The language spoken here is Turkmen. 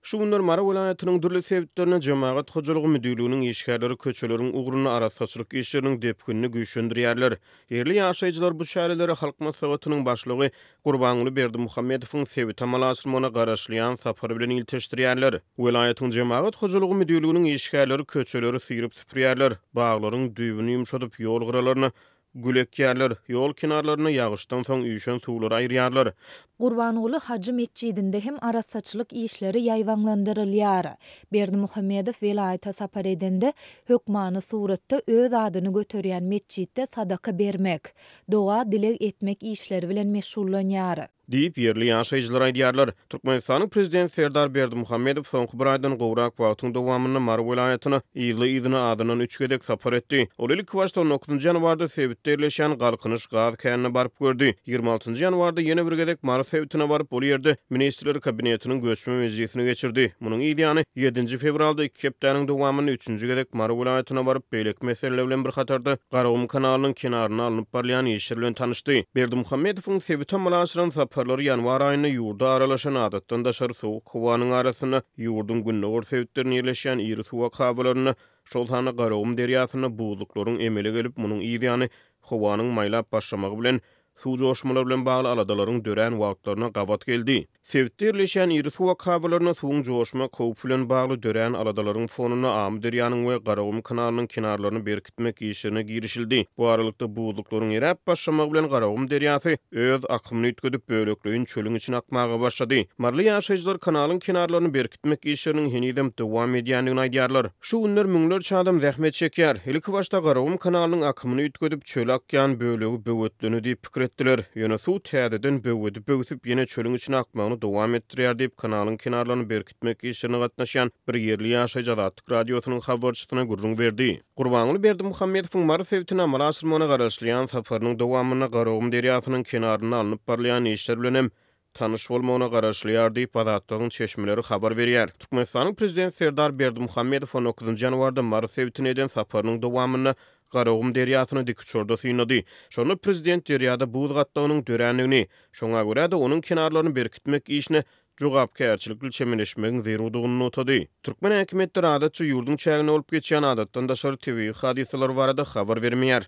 Şu günler Mara vilayatynyň dürli sebitlerine jemaat hojulugy müdürlüğiniň işgärleri köçeleriň ugruna arasaçylyk işleriniň depkinini güýçlendirýärler. Yerli ýaşaýjylar bu şäherleri halk maslahatynyň başlygy Gurbanguly Berdimuhammedowyň sebit amalaşdyrmagyna garaşlyan sapary bilen ilteşdirýärler. Vilayatyň jemaat hojulugy müdürlüğiniň işgärleri köçeleri syryp süpürýärler. Baglaryň düýbüni ýumşatyp ýol gyralaryny gülekýärler, ýol kenarlaryna ýagyşdan soň üýşen suwlary aýrýarlar. Gurbanuly Hacı Mescidinde hem arasaçylyk işleri ýaýwanlandyrylýar. Berdimuhammedow vilayata sapar edende hökmany suratda öz adyny göterýän mescidde sadaka bermek, doga dilek etmek işleri bilen meşgullanýar. Diýip yerli ýaşaýjylar aýdýarlar. Türkmenistanyň prezidenti Serdar Berdimuhammedow soňky bir aýdan gowrak wagtyň dowamyny Mara vilayatyna ýyly adynyň 3 gedek sapar etdi. Ol ilk başda 9-njy ýanwarda sebitde ýerleşen Galkynyş gaz känine baryp gördi. 26-njy ýanwarda ýene bir gedek Mara sebitine baryp bol ýerde ministrler kabinetiniň göçme mezgilini geçirdi. Munyň ýa-ni 7-nji fevralda 2 hepdeniň dowamyny 3-nji gedek Mara vilayatyna baryp beýlek meseleler bilen bir hatarda Garagum kanalynyň kenaryna alınıp barlayan işler bilen tanışdy. Berdimuhammedowyň sebit amalaşdyran saparlary ýanwar aýyna ýurda aralaşan adatdan daşary sowuk howanyň arasyna ýurdun günnägör sebitlerine ýerleşen iri suwa kabalaryny şol hany Garagum derýasyna buzluklaryň emele gelip munyň ýa-ni howanyň maýlap başlamagy bilen suw joşmalar bilen bagly aladalaryň dören wagtlaryna gawat geldi. Sebitde ýerleşen iri suwa kabalaryna suwun joşma köp bilen bagly dören aladalaryň fonuny Am derýanyň we Garagum kanalynyň kenarlaryny berkitmek işlerine girişildi. Bu aralykda buzluklaryň erap başlamagy bilen Garagum derýasy öz akymyny ütküdip bölekleýin çölüň içine akmaga başlady. Marly ýaşaýjylar kanalyň kenarlaryny berkitmek işleriniň henidem dowam edýändigini aýdýarlar. Şu günler müňlerçe adam zähmet çekýär. Ilki başda Garagum kanalynyň akymyny ütküdip çöl akýan bölegi böwetlenýär diýip pikir etdiler. Ýöne suw täzeden böwedip böwüsip ýene çölüň içine akmagyny dowam etdirýär diýip kanalyň kenarlaryny berkitmek işlerine gatnaşan bir yerli ýaşaýjy Azatlyk radiosynyň habarçysyna gurrun berdi. Gurbanguly Berdimuhammedowyň Mara sebitine amalaşdyrmagyna garaşlyan saparynyň dowamyna Garagum derýasynyň kenaryna alınıp barlayan işler bilen hem tanış bolmagyna garaşlýar diýip Azatlygyň çeşmeleri habar berýär. Türkmenistanyň prezidenti Serdar Berdimuhammedow 9-njy ýanwarda Mara sebitine eden saparynyň dowamyna Garagum derýasyny dik uçurda synady. Şonu prezident derýada buz gatlagynyň dörenligini, şoňa görä-de onuň kenarlaryny berkitmek işine jogapkärçilikli çemeleşmegiň zerurdygyny notady. Türkmen häkimetleri adatça ýurdun çägine olup geçýän adatdan daşary TV hadiseler barada habar bermeýär.